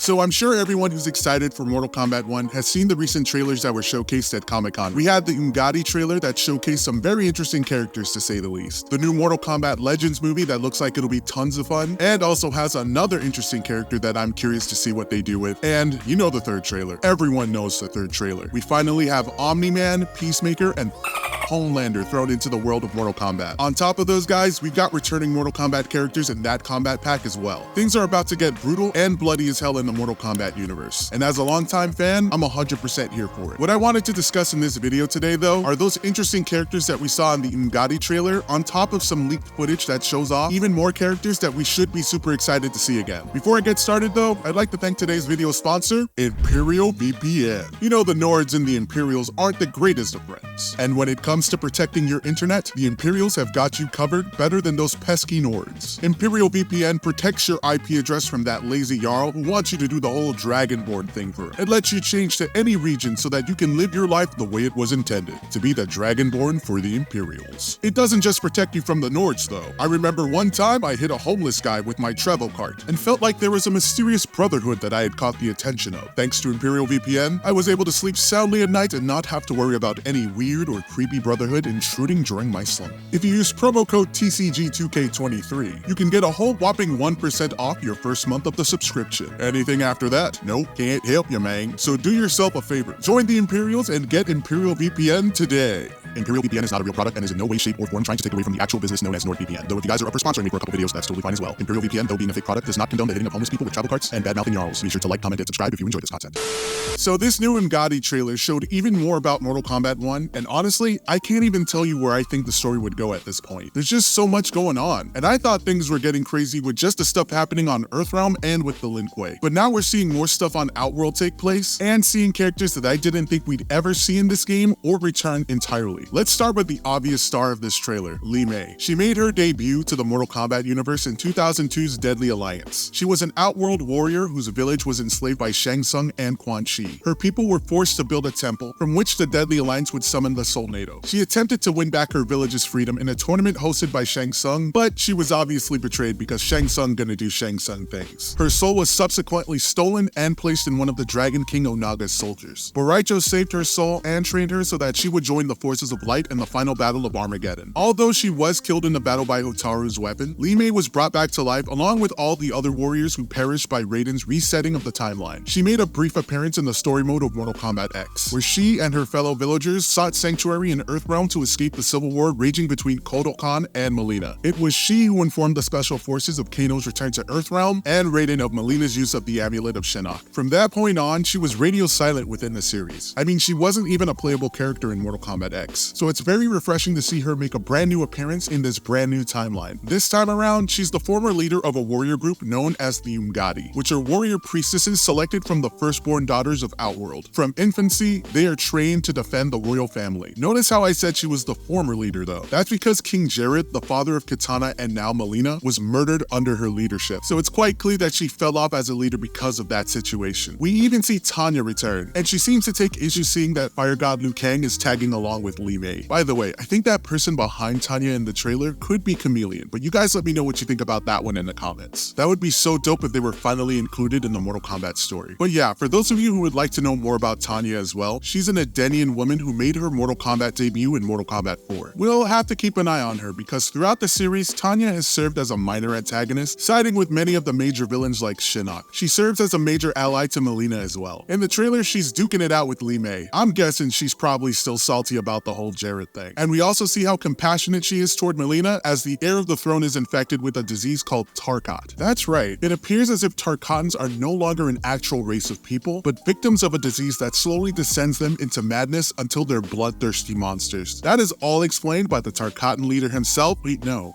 So I'm sure everyone who's excited for Mortal Kombat 1 has seen the recent trailers that were showcased at Comic-Con. We had the Umgadi trailer that showcased some very interesting characters to say the least. The new Mortal Kombat Legends movie that looks like it'll be tons of fun, and also has another interesting character that I'm curious to see what they do with. And you know the third trailer. Everyone knows the third trailer. We finally have Omni-Man, Peacemaker, and Homelander thrown into the world of Mortal Kombat. On top of those guys, we've got returning Mortal Kombat characters in that Kombat Pack as well. Things are about to get brutal and bloody as hell in the Mortal Kombat universe. And as a longtime fan, I'm 100% here for it. What I wanted to discuss in this video today though, are those interesting characters that we saw in the Umgadi trailer, on top of some leaked footage that shows off even more characters that we should be super excited to see again. Before I get started though, I'd like to thank today's video sponsor, Imperial VPN. You know the Nords and the Imperials aren't the greatest of friends. And when it comes to protecting your internet, the Imperials have got you covered better than those pesky Nords. Imperial VPN protects your IP address from that lazy Jarl who wants you to do the whole Dragonborn thing for it. It lets you change to any region so that you can live your life the way it was intended, to be the Dragonborn for the Imperials. It doesn't just protect you from the Nords though. I remember one time I hit a homeless guy with my travel cart and felt like there was a mysterious brotherhood that I had caught the attention of. Thanks to Imperial VPN, I was able to sleep soundly at night and not have to worry about any weird or creepy brotherhood intruding during my slump. If you use promo code TCG2K23, you can get a whole whopping 1% off your first month of the subscription. Anything after that? Nope, can't help you, man. So do yourself a favor. Join the Imperials and get Imperial VPN today. Imperial VPN is not a real product and is in no way, shape, or form trying to take away from the actual business known as NordVPN. Though if you guys are up for sponsoring me for a couple videos, that's totally fine as well. Imperial VPN, though being a fake product, does not condone the hitting of homeless people with travel carts and bad-mouthing Jarls. Be sure to like, comment, and subscribe if you enjoy this content. So this new Umgadi trailer showed even more about Mortal Kombat 1, and honestly, I can't even tell you where I think the story would go at this point. There's just so much going on, and I thought things were getting crazy with just the stuff happening on Earthrealm and with the Lin Kuei. But now we're seeing more stuff on Outworld take place, and seeing characters that I didn't think we'd ever see in this game or return entirely. Let's start with the obvious star of this trailer, Li Mei. She made her debut to the Mortal Kombat universe in 2002's Deadly Alliance. She was an Outworld warrior whose village was enslaved by Shang Tsung and Quan Chi. Her people were forced to build a temple from which the Deadly Alliance would summon the Soulnado. She attempted to win back her village's freedom in a tournament hosted by Shang Tsung, but she was obviously betrayed because Shang Tsung gonna do Shang Tsung things. Her soul was subsequently stolen and placed in one of the Dragon King Onaga's soldiers. Boraicho saved her soul and trained her so that she would join the forces of light in the final battle of Armageddon. Although she was killed in the battle by Hotaru's weapon, Li Mei was brought back to life along with all the other warriors who perished by Raiden's resetting of the timeline. She made a brief appearance in the story mode of Mortal Kombat X, where she and her fellow villagers sought sanctuary in Earthrealm to escape the civil war raging between Kotal Khan and Mileena. It was she who informed the special forces of Kano's return to Earthrealm and Raiden of Mileena's use of the Amulet of Shinnok. From that point on, she was radio silent within the series. I mean, she wasn't even a playable character in Mortal Kombat X, so it's very refreshing to see her make a brand new appearance in this brand new timeline. This time around, she's the former leader of a warrior group known as the Umgadi, which are warrior priestesses selected from the firstborn daughters of Outworld. From infancy, they are trained to defend the royal family. Notice how I said she was the former leader though. That's because King Jared, the father of Kitana and now Mileena, was murdered under her leadership. So it's quite clear that she fell off as a leader because of that situation. We even see Tanya return, and she seems to take issue seeing that Fire God Liu Kang is tagging along with Li Mei. By the way, I think that person behind Tanya in the trailer could be Chameleon, but you guys let me know what you think about that one in the comments. That would be so dope if they were finally included in the Mortal Kombat story. But yeah, for those of you who would like to know more about Tanya as well, she's an Edenian woman who made her Mortal Kombat debut in Mortal Kombat 4. We'll have to keep an eye on her because throughout the series, Tanya has served as a minor antagonist, siding with many of the major villains like Shinnok. She serves as a major ally to Mileena as well. In the trailer, she's duking it out with Li Mei. I'm guessing she's probably still salty about the whole Jared thing. And we also see how compassionate she is toward Mileena as the heir of the throne is infected with a disease called Tarkat. That's right, it appears as if Tarkatans are no longer an actual race of people, but victims of a disease that slowly descends them into madness until they're bloodthirsty monsters. That is all explained by the Tarkatan leader himself. Wait, no,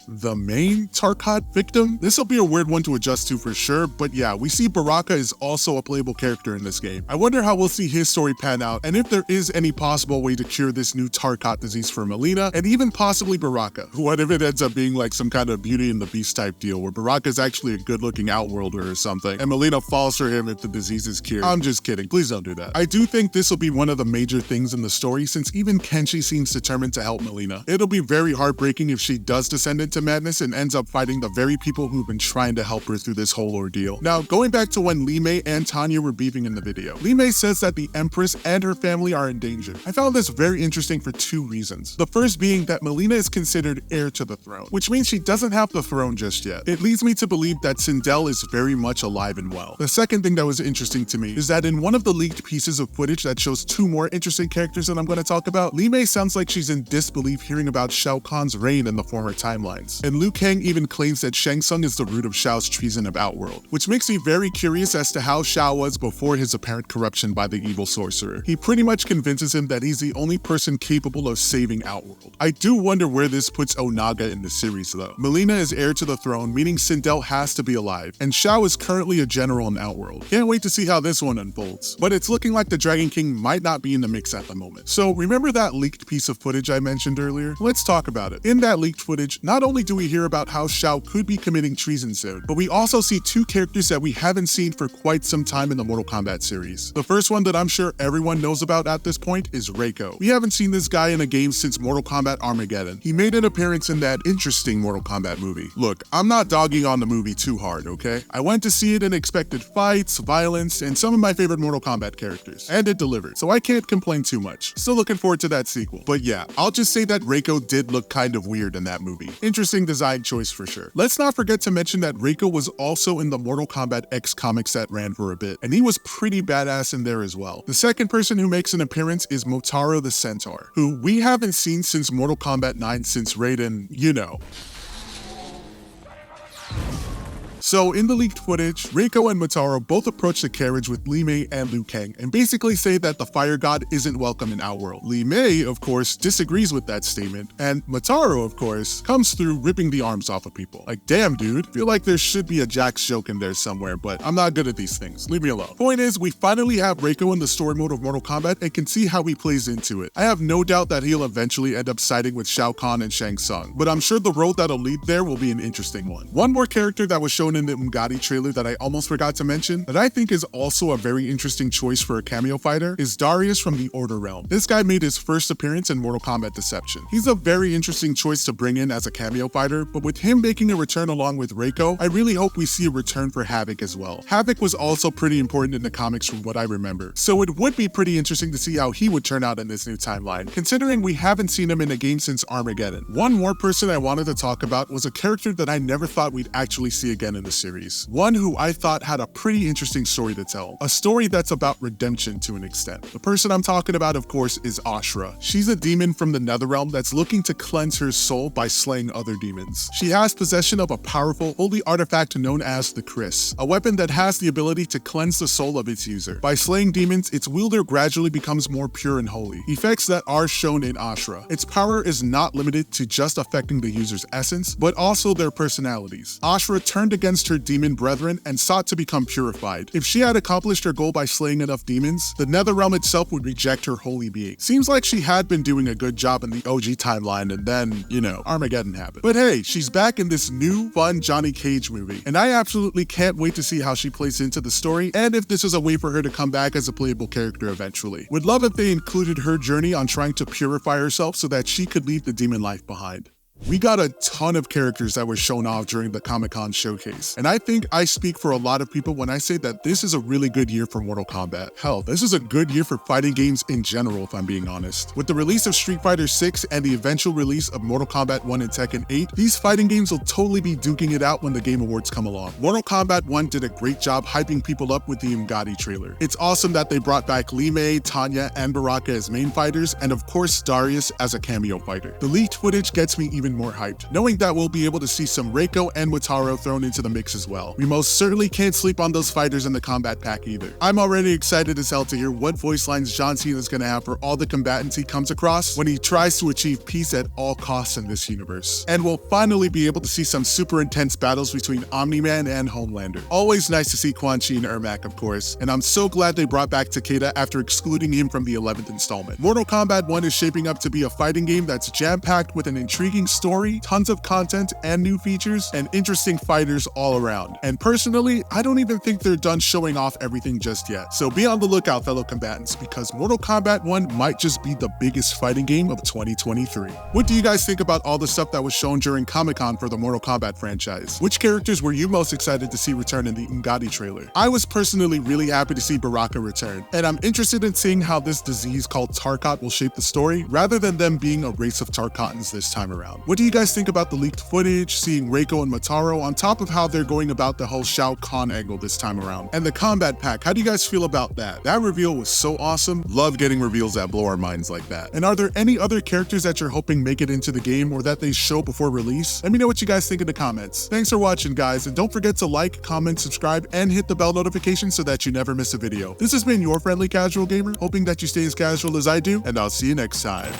the main Tarkat victim? This'll be a weird one to adjust to for sure, but yeah, we see Baraka is also a playable character in this game. I wonder how we'll see his story pan out, and if there is any possible way to cure this this new Tarkat disease for Mileena, and even possibly Baraka. What if it ends up being like some kind of Beauty and the Beast type deal, where Baraka is actually a good-looking outworlder or something, and Mileena falls for him if the disease is cured? I'm just kidding, please don't do that. I do think this will be one of the major things in the story, since even Kenshi seems determined to help Mileena. It'll be very heartbreaking if she does descend into madness and ends up fighting the very people who've been trying to help her through this whole ordeal. Now, going back to when Li Mei and Tanya were beefing in the video, Li Mei says that the Empress and her family are in danger. I found this very interesting for two reasons. The first being that Mileena is considered heir to the throne, which means she doesn't have the throne just yet. It leads me to believe that Sindel is very much alive and well. The second thing that was interesting to me is that in one of the leaked pieces of footage that shows two more interesting characters that I'm going to talk about, Li Mei sounds like she's in disbelief hearing about Shao Kahn's reign in the former timelines. And Liu Kang even claims that Shang Tsung is the root of Shao's treason of Outworld, which makes me very curious as to how Shao was before his apparent corruption by the evil sorcerer. He pretty much convinces him that he's the only person capable of saving Outworld. I do wonder where this puts Onaga in the series though. Mileena is heir to the throne, meaning Sindel has to be alive, and Shao is currently a general in Outworld. Can't wait to see how this one unfolds. But it's looking like the Dragon King might not be in the mix at the moment. So remember that leaked piece of footage I mentioned earlier? Let's talk about it. In that leaked footage, not only do we hear about how Shao could be committing treason soon, but we also see two characters that we haven't seen for quite some time in the Mortal Kombat series. The first one that I'm sure everyone knows about at this point is Reiko. We haven't seen this guy in a game since Mortal Kombat Armageddon. He made an appearance in that interesting Mortal Kombat movie. Look, I'm not dogging on the movie too hard, okay? I went to see it and expected fights, violence, and some of my favorite Mortal Kombat characters, and it delivered, so I can't complain too much. Still looking forward to that sequel. But yeah, I'll just say that Reiko did look kind of weird in that movie. Interesting design choice for sure. Let's not forget to mention that Reiko was also in the Mortal Kombat X comics that ran for a bit, and he was pretty badass in there as well. The second person who makes an appearance is Motaro the Centaur, who we haven't seen since Mortal Kombat 9 since Raiden, you know. So in the leaked footage, Reiko and Motaro both approach the carriage with Li Mei and Liu Kang and basically say that the fire god isn't welcome in Outworld. Li Mei, of course, disagrees with that statement, and Motaro, of course, comes through ripping the arms off of people. Like, damn dude, feel like there should be a Jax joke in there somewhere, but I'm not good at these things. Leave me alone. Point is, we finally have Reiko in the story mode of Mortal Kombat and can see how he plays into it. I have no doubt that he'll eventually end up siding with Shao Kahn and Shang Tsung, but I'm sure the road that'll lead there will be an interesting one. One more character that was shown in the Umgadi trailer that I almost forgot to mention, that I think is also a very interesting choice for a cameo fighter, is Darius from the Order Realm. This guy made his first appearance in Mortal Kombat Deception. He's a very interesting choice to bring in as a cameo fighter, but with him making a return along with Reiko, I really hope we see a return for Havoc as well. Havoc was also pretty important in the comics from what I remember, so it would be pretty interesting to see how he would turn out in this new timeline, considering we haven't seen him in a game since Armageddon. One more person I wanted to talk about was a character that I never thought we'd actually see again in the series. One who I thought had a pretty interesting story to tell. A story that's about redemption to an extent. The person I'm talking about, of course, is Ashra. She's a demon from the NetherRealm that's looking to cleanse her soul by slaying other demons. She has possession of a powerful, holy artifact known as the Chris, a weapon that has the ability to cleanse the soul of its user. By slaying demons, its wielder gradually becomes more pure and holy. Effects that are shown in Ashra. Its power is not limited to just affecting the user's essence, but also their personalities. Ashra turned against her demon brethren and sought to become purified. If she had accomplished her goal by slaying enough demons, the NetherRealm itself would reject her holy being. Seems like she had been doing a good job in the OG timeline, and then, you know, Armageddon happened. But hey, she's back in this new, fun Johnny Cage movie, and I absolutely can't wait to see how she plays into the story, and if this is a way for her to come back as a playable character eventually. Would love if they included her journey on trying to purify herself so that she could leave the demon life behind. We got a ton of characters that were shown off during the Comic-Con showcase, and I think I speak for a lot of people when I say that this is a really good year for Mortal Kombat. Hell, this is a good year for fighting games in general, if I'm being honest. With the release of Street Fighter 6 and the eventual release of Mortal Kombat 1 and Tekken 8, these fighting games will totally be duking it out when the Game Awards come along. Mortal Kombat 1 did a great job hyping people up with the Umgadi trailer. It's awesome that they brought back Li Mei, Tanya, and Baraka as main fighters, and of course Darius as a cameo fighter. The leaked footage gets me even even more hyped, knowing that we'll be able to see some Reiko and Wataru thrown into the mix as well. We most certainly can't sleep on those fighters in the Kombat Pack either. I'm already excited as hell to hear what voice lines John Cena is going to have for all the combatants he comes across when he tries to achieve peace at all costs in this universe. And we'll finally be able to see some super intense battles between Omni-Man and Homelander. Always nice to see Quan Chi and Ermac, of course, and I'm so glad they brought back Takeda after excluding him from the 11th installment. Mortal Kombat 1 is shaping up to be a fighting game that's jam-packed with an intriguing story, tons of content and new features, and interesting fighters all around. And personally, I don't even think they're done showing off everything just yet. So be on the lookout, fellow combatants, because Mortal Kombat 1 might just be the biggest fighting game of 2023. What do you guys think about all the stuff that was shown during Comic-Con for the Mortal Kombat franchise? Which characters were you most excited to see return in the Umgadi trailer? I was personally really happy to see Baraka return, and I'm interested in seeing how this disease called Tarkat will shape the story, rather than them being a race of Tarkatans this time around. What do you guys think about the leaked footage, seeing Reiko and Wataru, on top of how they're going about the whole Shao Kahn angle this time around? And the Kombat Pack, how do you guys feel about that? That reveal was so awesome. Love getting reveals that blow our minds like that. And are there any other characters that you're hoping make it into the game or that they show before release? Let me know what you guys think in the comments. Thanks for watching, guys, and don't forget to like, comment, subscribe, and hit the bell notification so that you never miss a video. This has been your friendly casual gamer, hoping that you stay as casual as I do, and I'll see you next time.